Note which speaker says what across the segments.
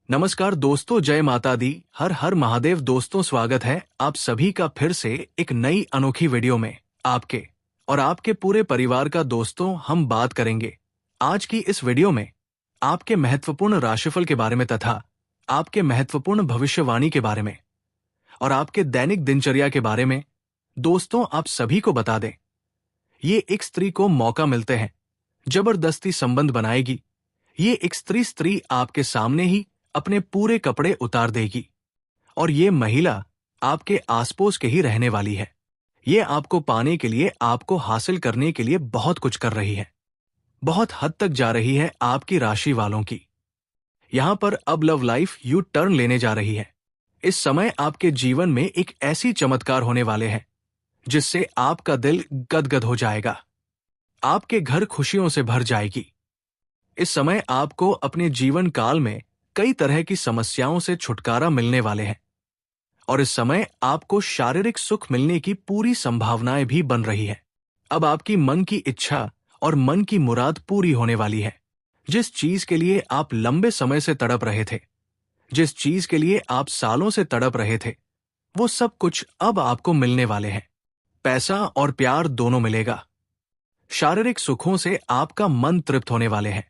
Speaker 1: नमस्कार दोस्तों, जय माता दी। हर हर महादेव। दोस्तों, स्वागत है आप सभी का फिर से एक नई अनोखी वीडियो में। आपके और आपके पूरे परिवार का दोस्तों, हम बात करेंगे आज की इस वीडियो में आपके महत्वपूर्ण राशिफल के बारे में तथा आपके महत्वपूर्ण भविष्यवाणी के बारे में और आपके दैनिक दिनचर्या के बारे में। दोस्तों, आप सभी को बता दें, ये एक स्त्री को मौका मिलते हैं, जबरदस्ती संबंध बनाएगी। ये एक स्त्री आपके सामने ही अपने पूरे कपड़े उतार देगी और ये महिला आपके आसपास के ही रहने वाली है। ये आपको पाने के लिए, आपको हासिल करने के लिए बहुत कुछ कर रही है, बहुत हद तक जा रही है आपकी राशि वालों की। यहां पर अब लव लाइफ यू टर्न लेने जा रही है। इस समय आपके जीवन में एक ऐसी चमत्कार होने वाले हैं जिससे आपका दिल गदगद हो जाएगा। आपके घर खुशियों से भर जाएगी। इस समय आपको अपने जीवन काल में कई तरह की समस्याओं से छुटकारा मिलने वाले हैं और इस समय आपको शारीरिक सुख मिलने की पूरी संभावनाएं भी बन रही है। अब आपकी मन की इच्छा और मन की मुराद पूरी होने वाली है। जिस चीज के लिए आप लंबे समय से तड़प रहे थे, जिस चीज के लिए आप सालों से तड़प रहे थे, वो सब कुछ अब आपको मिलने वाले हैं। पैसा और प्यार दोनों मिलेगा। शारीरिक सुखों से आपका मन तृप्त होने वाले हैं।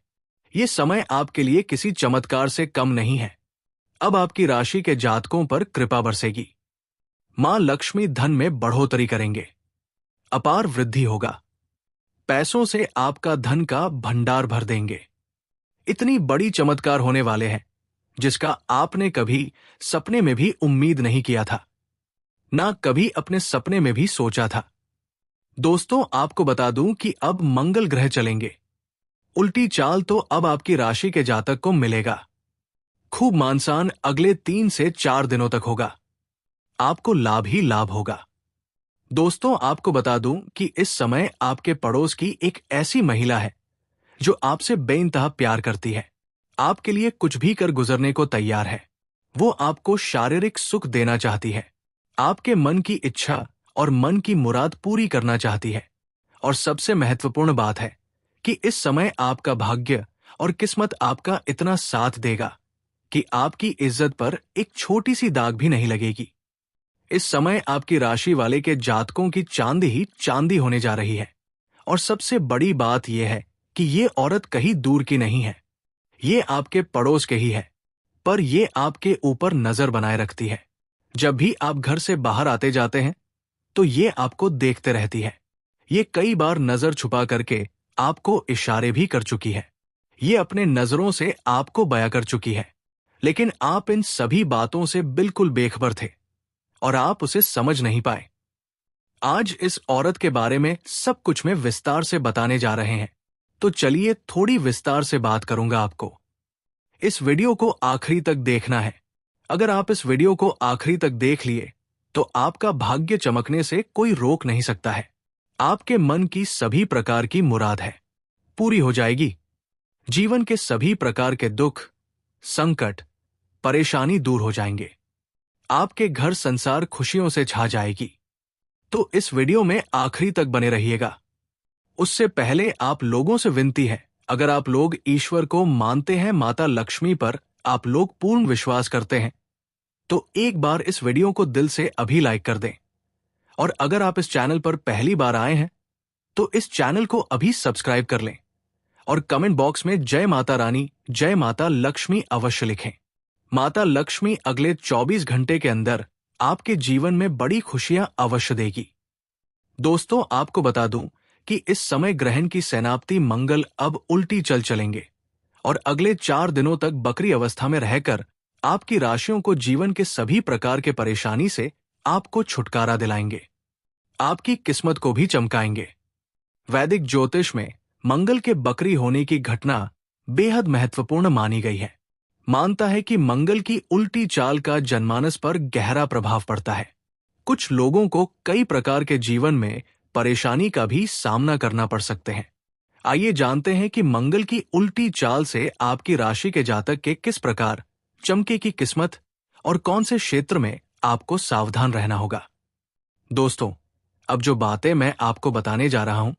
Speaker 1: ये समय आपके लिए किसी चमत्कार से कम नहीं है। अब आपकी राशि के जातकों पर कृपा बरसेगी। मां लक्ष्मी धन में बढ़ोतरी करेंगे। अपार वृद्धि होगा। पैसों से आपका धन का भंडार भर देंगे। इतनी बड़ी चमत्कार होने वाले हैं जिसका आपने कभी सपने में भी उम्मीद नहीं किया था, ना कभी अपने सपने में भी सोचा था। दोस्तों, आपको बता दूं कि अब मंगल ग्रह चलेंगे। उल्टी चाल तो अब आपकी राशि के जातक को मिलेगा। खूब मानसान अगले 3 से 4 दिनों तक होगा। आपको लाभ ही लाभ होगा। दोस्तों, आपको बता दूं कि इस समय आपके पड़ोस की एक ऐसी महिला है जो आपसे बेइंतहा प्यार करती है, आपके लिए कुछ भी कर गुजरने को तैयार है। वो आपको शारीरिक सुख देना चाहती है, आपके मन की इच्छा और मन की मुराद पूरी करना चाहती है। और सबसे महत्वपूर्ण बात है कि इस समय आपका भाग्य और किस्मत आपका इतना साथ देगा कि आपकी इज्जत पर एक छोटी सी दाग भी नहीं लगेगी। इस समय आपकी राशि वाले के जातकों की चांदी ही चांदी होने जा रही है। और सबसे बड़ी बात यह है कि ये औरत कहीं दूर की नहीं है, ये आपके पड़ोस के ही है, पर ये आपके ऊपर नजर बनाए रखती है। जब भी आप घर से बाहर आते जाते हैं तो ये आपको देखते रहती है। ये कई बार नजर छुपा करके आपको इशारे भी कर चुकी है। ये अपने नजरों से आपको बयां कर चुकी है, लेकिन आप इन सभी बातों से बिल्कुल बेखबर थे और आप उसे समझ नहीं पाए। आज इस औरत के बारे में सब कुछ में विस्तार से बताने जा रहे हैं, तो चलिए थोड़ी विस्तार से बात करूंगा आपको। इस वीडियो को आखिरी तक देखना है। अगर आप इस वीडियो को आखिरी तक देख लिए तो आपका भाग्य चमकने से कोई रोक नहीं सकता है। आपके मन की सभी प्रकार की मुराद है पूरी हो जाएगी। जीवन के सभी प्रकार के दुख, संकट, परेशानी दूर हो जाएंगे। आपके घर संसार खुशियों से छा जाएगी। तो इस वीडियो में आखिरी तक बने रहिएगा। उससे पहले आप लोगों से विनती है, अगर आप लोग ईश्वर को मानते हैं, माता लक्ष्मी पर आप लोग पूर्ण विश्वास करते हैं, तो एक बार इस वीडियो को दिल से अभी लाइक कर दें। और अगर आप इस चैनल पर पहली बार आए हैं तो इस चैनल को अभी सब्सक्राइब कर लें और कमेंट बॉक्स में जय माता रानी, जय माता लक्ष्मी अवश्य लिखें। माता लक्ष्मी अगले 24 घंटे के अंदर आपके जीवन में बड़ी खुशियां अवश्य देगी। दोस्तों, आपको बता दूं कि इस समय ग्रहण की सेनापति मंगल अब उल्टी चलेंगे और अगले 4 दिनों तक बकरी अवस्था में रहकर आपकी राशियों को जीवन के सभी प्रकार के परेशानी से आपको छुटकारा दिलाएंगे, आपकी किस्मत को भी चमकाएंगे। वैदिक ज्योतिष में मंगल के बकरी होने की घटना बेहद महत्वपूर्ण मानी गई है। मानता है कि मंगल की उल्टी चाल का जनमानस पर गहरा प्रभाव पड़ता है। कुछ लोगों को कई प्रकार के जीवन में परेशानी का भी सामना करना पड़ सकते हैं। आइए जानते हैं कि मंगल की उल्टी चाल से आपकी राशि के जातक के किस प्रकार चमके की किस्मत और कौन से क्षेत्र में आपको सावधान रहना होगा। दोस्तों, अब जो बातें मैं आपको बताने जा रहा हूं,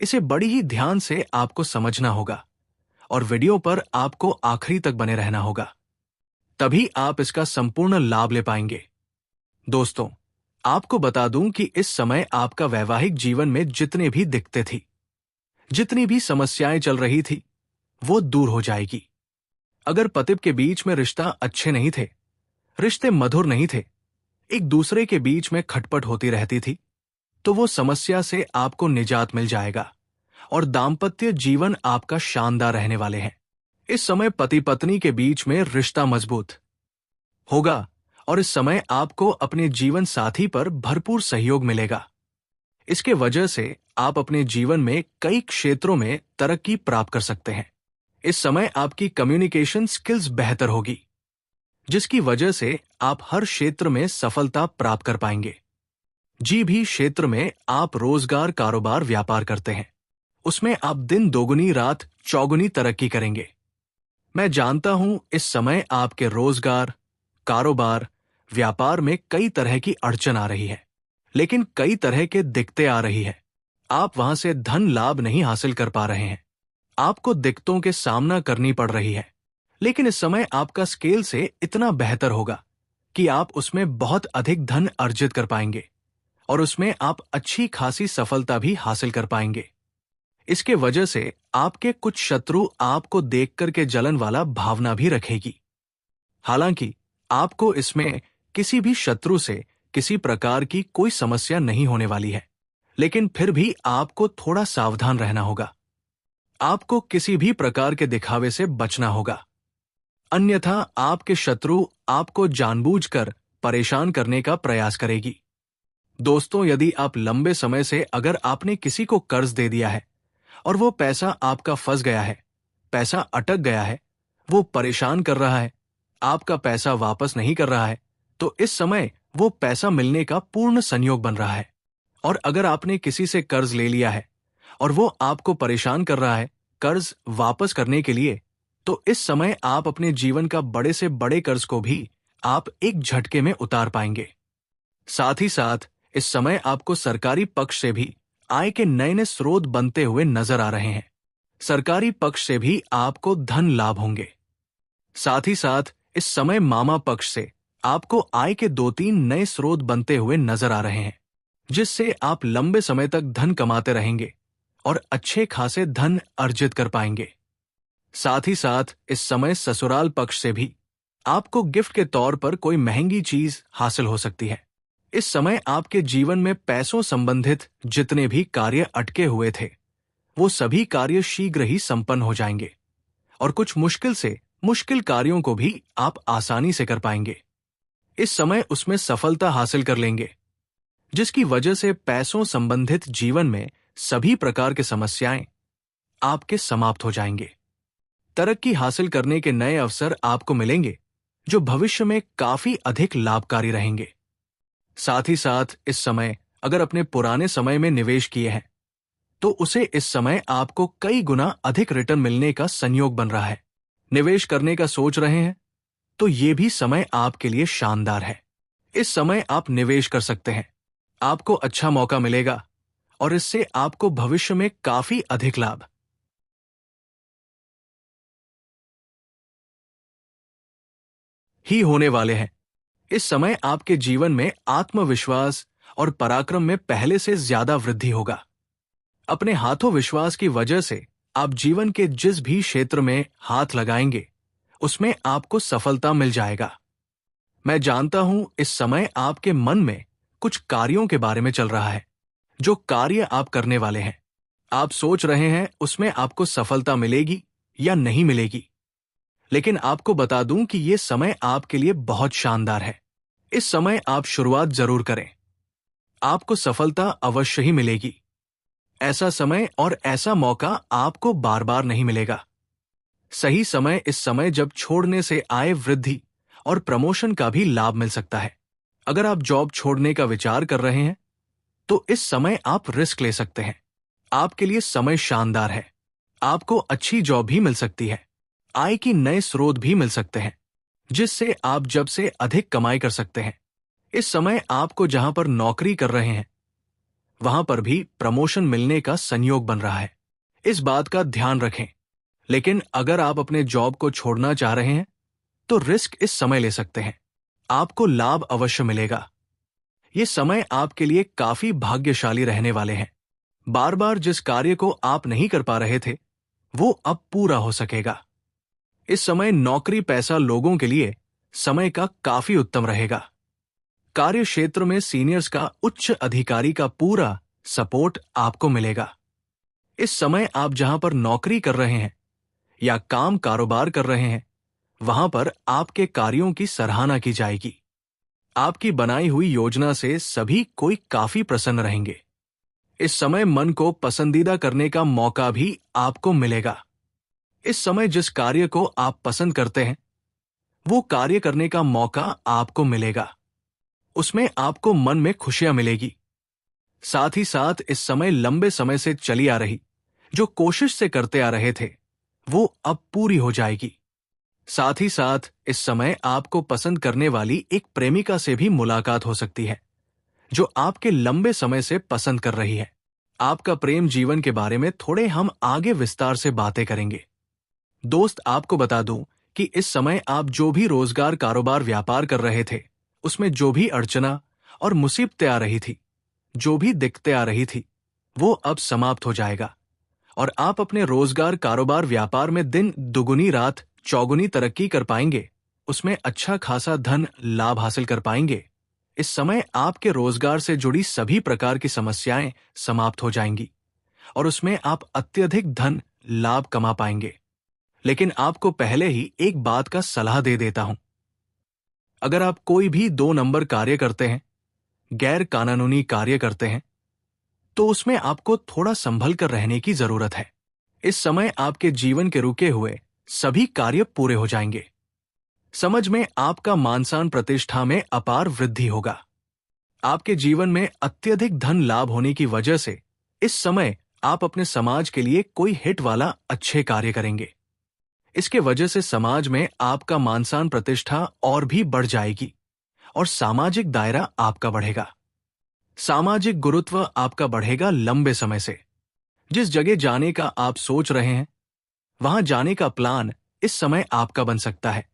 Speaker 1: इसे बड़ी ही ध्यान से आपको समझना होगा और वीडियो पर आपको आखिरी तक बने रहना होगा। तभी आप इसका संपूर्ण लाभ ले पाएंगे। दोस्तों, आपको बता दूं कि इस समय आपका वैवाहिक जीवन में जितने भी दिक्कतें थी, जितनी भी समस्याएं चल रही थी, वो दूर हो जाएगी। अगर पति के बीच में रिश्ता अच्छे नहीं थे, रिश्ते मधुर नहीं थे, एक दूसरे के बीच में खटपट होती रहती थी, तो वो समस्या से आपको निजात मिल जाएगा और दाम्पत्य जीवन आपका शानदार रहने वाले हैं। इस समय पति पत्नी के बीच में रिश्ता मजबूत होगा और इस समय आपको अपने जीवन साथी पर भरपूर सहयोग मिलेगा। इसके वजह से आप अपने जीवन में कई क्षेत्रों में तरक्की प्राप्त कर सकते हैं। इस समय आपकी कम्युनिकेशन स्किल्स बेहतर होगी, जिसकी वजह से आप हर क्षेत्र में सफलता प्राप्त कर पाएंगे। जी भी क्षेत्र में आप रोजगार, कारोबार, व्यापार करते हैं, उसमें आप दिन दोगुनी रात चौगुनी तरक्की करेंगे। मैं जानता हूं इस समय आपके रोजगार, कारोबार, व्यापार में कई तरह की अड़चन आ रही है, लेकिन कई तरह के दिक्कतें आ रही है। आप वहां से धन लाभ नहीं हासिल कर पा रहे हैं। आपको दिक्कतों के सामना करनी पड़ रही है, लेकिन इस समय आपका स्केल से इतना बेहतर होगा कि आप उसमें बहुत अधिक धन अर्जित कर पाएंगे और उसमें आप अच्छी खासी सफलता भी हासिल कर पाएंगे। इसके वजह से आपके कुछ शत्रु आपको देखकर के जलन वाला भावना भी रखेगी। हालांकि आपको इसमें किसी भी शत्रु से किसी प्रकार की कोई समस्या नहीं होने वाली है, लेकिन फिर भी आपको थोड़ा सावधान रहना होगा। आपको किसी भी प्रकार के दिखावे से बचना होगा, अन्यथा आपके शत्रु आपको जानबूझकर परेशान करने का प्रयास करेगी। दोस्तों, यदि आप लंबे समय से अगर आपने किसी को कर्ज दे दिया है और वो पैसा आपका फंस गया है, पैसा अटक गया है, वो परेशान कर रहा है, आपका पैसा वापस नहीं कर रहा है, तो इस समय वो पैसा मिलने का पूर्ण संयोग बन रहा है। और अगर आपने किसी से कर्ज ले लिया है और वो आपको परेशान कर रहा है कर्ज वापस करने के लिए, तो इस समय आप अपने जीवन का बड़े से बड़े कर्ज को भी आप एक झटके में उतार पाएंगे। साथ ही साथ इस समय आपको सरकारी पक्ष से भी आय के नए नए स्रोत बनते हुए नजर आ रहे हैं। सरकारी पक्ष से भी आपको धन लाभ होंगे। साथ ही साथ इस समय मामा पक्ष से आपको आय के 2-3 नए स्रोत बनते हुए नजर आ रहे हैं, जिससे आप लंबे समय तक धन कमाते रहेंगे और अच्छे खासे धन अर्जित कर पाएंगे। साथ ही साथ इस समय ससुराल पक्ष से भी आपको गिफ्ट के तौर पर कोई महंगी चीज हासिल हो सकती है। इस समय आपके जीवन में पैसों संबंधित जितने भी कार्य अटके हुए थे, वो सभी कार्य शीघ्र ही संपन्न हो जाएंगे और कुछ मुश्किल से मुश्किल कार्यों को भी आप आसानी से कर पाएंगे। इस समय उसमें सफलता हासिल कर लेंगे, जिसकी वजह से पैसों संबंधित जीवन में सभी प्रकार की समस्याएं आपके समाप्त हो जाएंगे। तरक्की हासिल करने के नए अवसर आपको मिलेंगे, जो भविष्य में काफी अधिक लाभकारी रहेंगे। साथ ही साथ इस समय अगर अपने पुराने समय में निवेश किए हैं, तो उसे इस समय आपको कई गुना अधिक रिटर्न मिलने का संयोग बन रहा है। निवेश करने का सोच रहे हैं, तो ये भी समय आपके लिए शानदार है। इस समय आप निवेश कर सकते हैं, आपको अच्छा मौका मिलेगा और इससे आपको भविष्य में काफी अधिक लाभ ही होने वाले हैं। इस समय आपके जीवन में आत्मविश्वास और पराक्रम में पहले से ज्यादा वृद्धि होगा। अपने हाथों विश्वास की वजह से आप जीवन के जिस भी क्षेत्र में हाथ लगाएंगे, उसमें आपको सफलता मिल जाएगा। मैं जानता हूं इस समय आपके मन में कुछ कार्यों के बारे में चल रहा है, जो कार्य आप करने वाले हैं। आप सोच रहे हैं उसमें आपको सफलता मिलेगी या नहीं मिलेगी, लेकिन आपको बता दूं कि यह समय आपके लिए बहुत शानदार है। इस समय आप शुरुआत जरूर करें, आपको सफलता अवश्य ही मिलेगी। ऐसा समय और ऐसा मौका आपको बार बार नहीं मिलेगा। सही समय इस समय जब छोड़ने से आय वृद्धि और प्रमोशन का भी लाभ मिल सकता है। अगर आप जॉब छोड़ने का विचार कर रहे हैं, तो इस समय आप रिस्क ले सकते हैं। आपके लिए समय शानदार है। आपको अच्छी जॉब भी मिल सकती है, आय की नए स्रोत भी मिल सकते हैं, जिससे आप जब से अधिक कमाई कर सकते हैं। इस समय आपको जहां पर नौकरी कर रहे हैं, वहां पर भी प्रमोशन मिलने का संयोग बन रहा है। इस बात का ध्यान रखें। लेकिन अगर आप अपने जॉब को छोड़ना चाह रहे हैं, तो रिस्क इस समय ले सकते हैं। आपको लाभ अवश्य मिलेगा। ये समय आपके लिए काफी भाग्यशाली रहने वाले हैं। बार बार जिस कार्य को आप नहीं कर पा रहे थे, वो अब पूरा हो सकेगा। इस समय नौकरी पैसा लोगों के लिए समय का काफी उत्तम रहेगा। कार्य क्षेत्र में सीनियर्स का उच्च अधिकारी का पूरा सपोर्ट आपको मिलेगा। इस समय आप जहां पर नौकरी कर रहे हैं या काम कारोबार कर रहे हैं, वहां पर आपके कार्यों की सराहना की जाएगी। आपकी बनाई हुई योजना से सभी कोई काफी प्रसन्न रहेंगे। इस समय मन को पसंदीदा करने का मौका भी आपको मिलेगा। इस समय जिस कार्य को आप पसंद करते हैं, वो कार्य करने का मौका आपको मिलेगा। उसमें आपको मन में खुशियां मिलेगी। साथ ही साथ इस समय लंबे समय से चली आ रही जो कोशिश से करते आ रहे थे, वो अब पूरी हो जाएगी। साथ ही साथ इस समय आपको पसंद करने वाली एक प्रेमिका से भी मुलाकात हो सकती है, जो आपके लंबे समय से पसंद कर रही है। आपका प्रेम जीवन के बारे में थोड़े हम आगे विस्तार से बातें करेंगे। दोस्त, आपको बता दूं कि इस समय आप जो भी रोजगार कारोबार व्यापार कर रहे थे, उसमें जो भी अड़चना और मुसीबतें आ रही थी, जो भी दिक्कतें आ रही थी, वो अब समाप्त हो जाएगा और आप अपने रोजगार कारोबार व्यापार में दिन दुगुनी रात चौगुनी तरक्की कर पाएंगे। उसमें अच्छा खासा धन लाभ हासिल कर पाएंगे। इस समय आपके रोजगार से जुड़ी सभी प्रकार की समस्याएं समाप्त हो जाएंगी और उसमें आप अत्यधिक धन लाभ कमा पाएंगे। लेकिन आपको पहले ही एक बात का सलाह दे देता हूं। अगर आप कोई भी 2 नंबर कार्य करते हैं, गैर कानूनी कार्य करते हैं, तो उसमें आपको थोड़ा संभल कर रहने की जरूरत है। इस समय आपके जीवन के रुके हुए सभी कार्य पूरे हो जाएंगे। समझ में आपका मान-सम्मान प्रतिष्ठा में अपार वृद्धि होगा। आपके जीवन में अत्यधिक धन लाभ होने की वजह से इस समय आप अपने समाज के लिए कोई हिट वाला अच्छे कार्य करेंगे। इसके वजह से समाज में आपका मान-सम्मान प्रतिष्ठा और भी बढ़ जाएगी और सामाजिक दायरा आपका बढ़ेगा। सामाजिक गुरुत्व आपका बढ़ेगा लंबे समय से। जिस जगह जाने का आप सोच रहे हैं, वहां जाने का प्लान इस समय आपका बन सकता है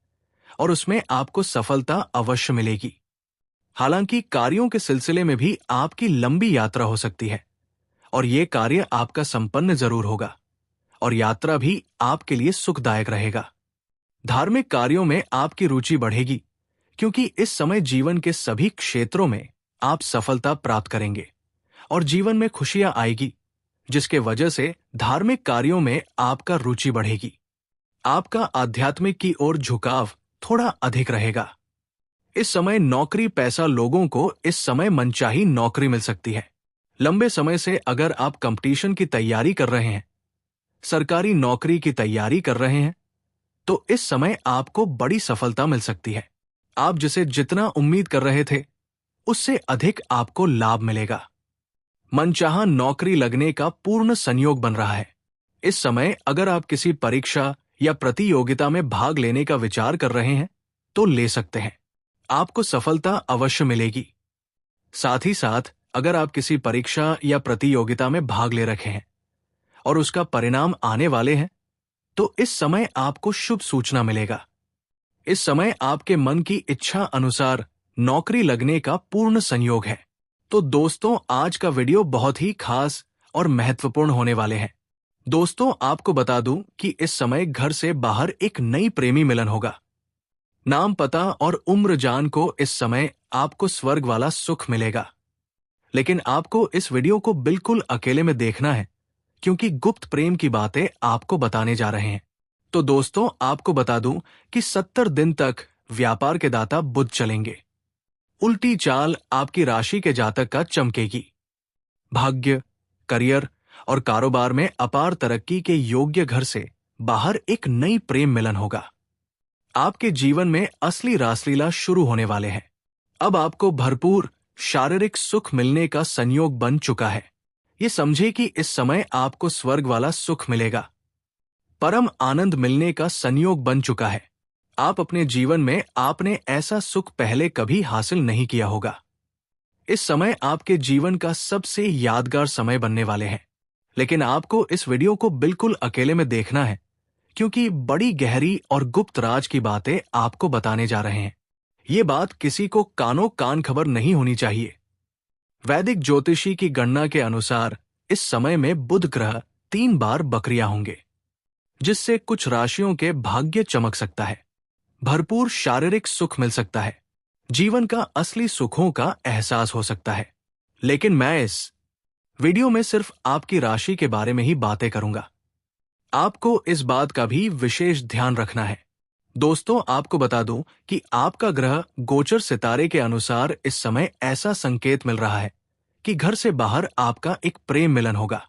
Speaker 1: और उसमें आपको सफलता अवश्य मिलेगी। हालांकि कार्यों के सिलसिले में भी आपकी लंबी यात्रा हो सकती है और ये कार्य आपका संपन्न जरूर होगा और यात्रा भी आपके लिए सुखदायक रहेगा। धार्मिक कार्यों में आपकी रुचि बढ़ेगी क्योंकि इस समय जीवन के सभी क्षेत्रों में आप सफलता प्राप्त करेंगे और जीवन में खुशियां आएगी, जिसके वजह से धार्मिक कार्यों में आपका रुचि बढ़ेगी। आपका आध्यात्मिक की ओर झुकाव थोड़ा अधिक रहेगा। इस समय नौकरी पैसा लोगों को इस समय मनचाही नौकरी मिल सकती है। लंबे समय से अगर आप कंपटीशन की तैयारी कर रहे हैं, सरकारी नौकरी की तैयारी कर रहे हैं, तो इस समय आपको बड़ी सफलता मिल सकती है। आप जिसे जितना उम्मीद कर रहे थे, उससे अधिक आपको लाभ मिलेगा। मनचाहा नौकरी लगने का पूर्ण संयोग बन रहा है। इस समय अगर आप किसी परीक्षा या प्रतियोगिता में भाग लेने का विचार कर रहे हैं, तो ले सकते हैं। आपको सफलता अवश्य मिलेगी। साथ ही साथ अगर आप किसी परीक्षा या प्रतियोगिता में भाग ले रखे हैं और उसका परिणाम आने वाले हैं, तो इस समय आपको शुभ सूचना मिलेगा। इस समय आपके मन की इच्छा अनुसार नौकरी लगने का पूर्ण संयोग है। तो दोस्तों, आज का वीडियो बहुत ही खास और महत्वपूर्ण होने वाले हैं। दोस्तों, आपको बता दूं कि इस समय घर से बाहर एक नई प्रेमी मिलन होगा। नाम पता और उम्र जान को इस समय आपको स्वर्ग वाला सुख मिलेगा। लेकिन आपको इस वीडियो को बिल्कुल अकेले में देखना है, क्योंकि गुप्त प्रेम की बातें आपको बताने जा रहे हैं। तो दोस्तों, आपको बता दूं कि 70 दिन तक व्यापार के दाता बुध चलेंगे। उल्टी चाल आपकी राशि के जातक का चमकेगी। भाग्य, करियर और कारोबार में अपार तरक्की के योग्य घर से बाहर एक नई प्रेम मिलन होगा। आपके जीवन में असली रासलीला शुरू होने वाले हैं। अब आपको भरपूर शारीरिक सुख मिलने का संयोग बन चुका है। ये समझे कि इस समय आपको स्वर्ग वाला सुख मिलेगा। परम आनंद मिलने का संयोग बन चुका है। आप अपने जीवन में आपने ऐसा सुख पहले कभी हासिल नहीं किया होगा। इस समय आपके जीवन का सबसे यादगार समय बनने वाले हैं। लेकिन आपको इस वीडियो को बिल्कुल अकेले में देखना है, क्योंकि बड़ी गहरी और गुप्त राज की बातें आपको बताने जा रहे हैं। ये बात किसी को कानो कान खबर नहीं होनी चाहिए। वैदिक ज्योतिषी की गणना के अनुसार इस समय में बुध ग्रह 3 बार बकरियां होंगे, जिससे कुछ राशियों के भाग्य चमक सकता है, भरपूर शारीरिक सुख मिल सकता है, जीवन का असली सुखों का एहसास हो सकता है। लेकिन मैं इस वीडियो में सिर्फ आपकी राशि के बारे में ही बातें करूंगा। आपको इस बात का भी विशेष ध्यान रखना है। दोस्तों, आपको बता दूं कि आपका ग्रह गोचर सितारे के अनुसार इस समय ऐसा संकेत मिल रहा है कि घर से बाहर आपका एक प्रेम मिलन होगा।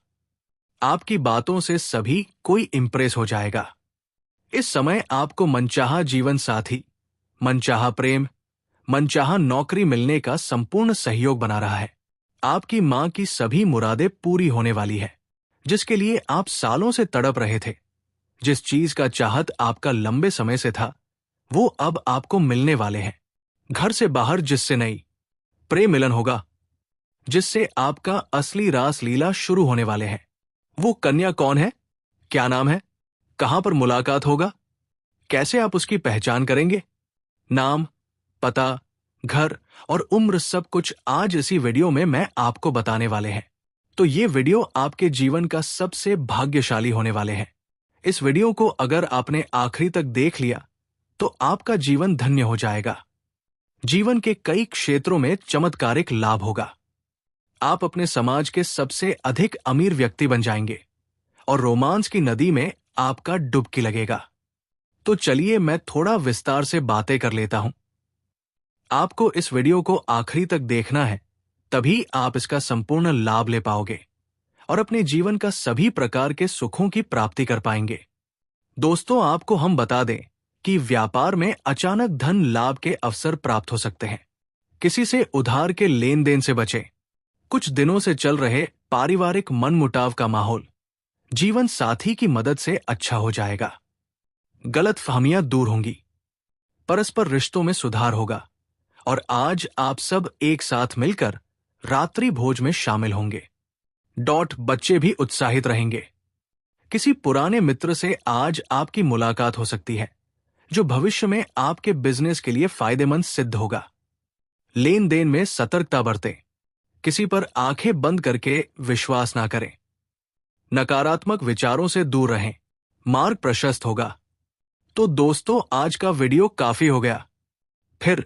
Speaker 1: आपकी बातों से सभी कोई इंप्रेस हो जाएगा। इस समय आपको मनचाहा जीवन साथी, मनचाहा प्रेम, मनचाहा नौकरी मिलने का संपूर्ण सहयोग बना रहा है। आपकी मां की सभी मुरादें पूरी होने वाली है, जिसके लिए आप सालों से तड़प रहे थे। जिस चीज का चाहत आपका लंबे समय से था, वो अब आपको मिलने वाले हैं। घर से बाहर जिससे नई प्रेम मिलन होगा, जिससे आपका असली रास लीला शुरू होने वाले हैं। वो कन्या कौन है, क्या नाम है, कहां पर मुलाकात होगा, कैसे आप उसकी पहचान करेंगे? नाम, पता, घर और उम्र सब कुछ आज इसी वीडियो में मैं आपको बताने वाले हैं। तो ये वीडियो आपके जीवन का सबसे भाग्यशाली होने वाले हैं। इस वीडियो को अगर आपने आखिरी तक देख लिया तो आपका जीवन धन्य हो जाएगा। जीवन के कई क्षेत्रों में चमत्कारिक लाभ होगा। आप अपने समाज के सबसे अधिक अमीर व्यक्ति बन जाएंगे और रोमांस की नदी में आपका डुबकी लगेगा। तो चलिए मैं थोड़ा विस्तार से बातें कर लेता हूं। आपको इस वीडियो को आखिरी तक देखना है, तभी आप इसका संपूर्ण लाभ ले पाओगे और अपने जीवन का सभी प्रकार के सुखों की प्राप्ति कर पाएंगे। दोस्तों, आपको हम बता दें कि व्यापार में अचानक धन लाभ के अवसर प्राप्त हो सकते हैं। किसी से उधार के लेन देन से बचें। कुछ दिनों से चल रहे पारिवारिक मनमुटाव का माहौल जीवन साथी की मदद से अच्छा हो जाएगा। गलतफहमियां दूर होंगी, परस्पर रिश्तों में सुधार होगा और आज आप सब एक साथ मिलकर रात्रि भोज में शामिल होंगे। बच्चे भी उत्साहित रहेंगे। किसी पुराने मित्र से आज आपकी मुलाकात हो सकती है, जो भविष्य में आपके बिजनेस के लिए फायदेमंद सिद्ध होगा। लेन देन में सतर्कता बरतें। किसी पर आंखें बंद करके विश्वास ना करें। नकारात्मक विचारों से दूर रहें। मार्ग प्रशस्त होगा। तो दोस्तों, आज का वीडियो काफी हो गया। फिर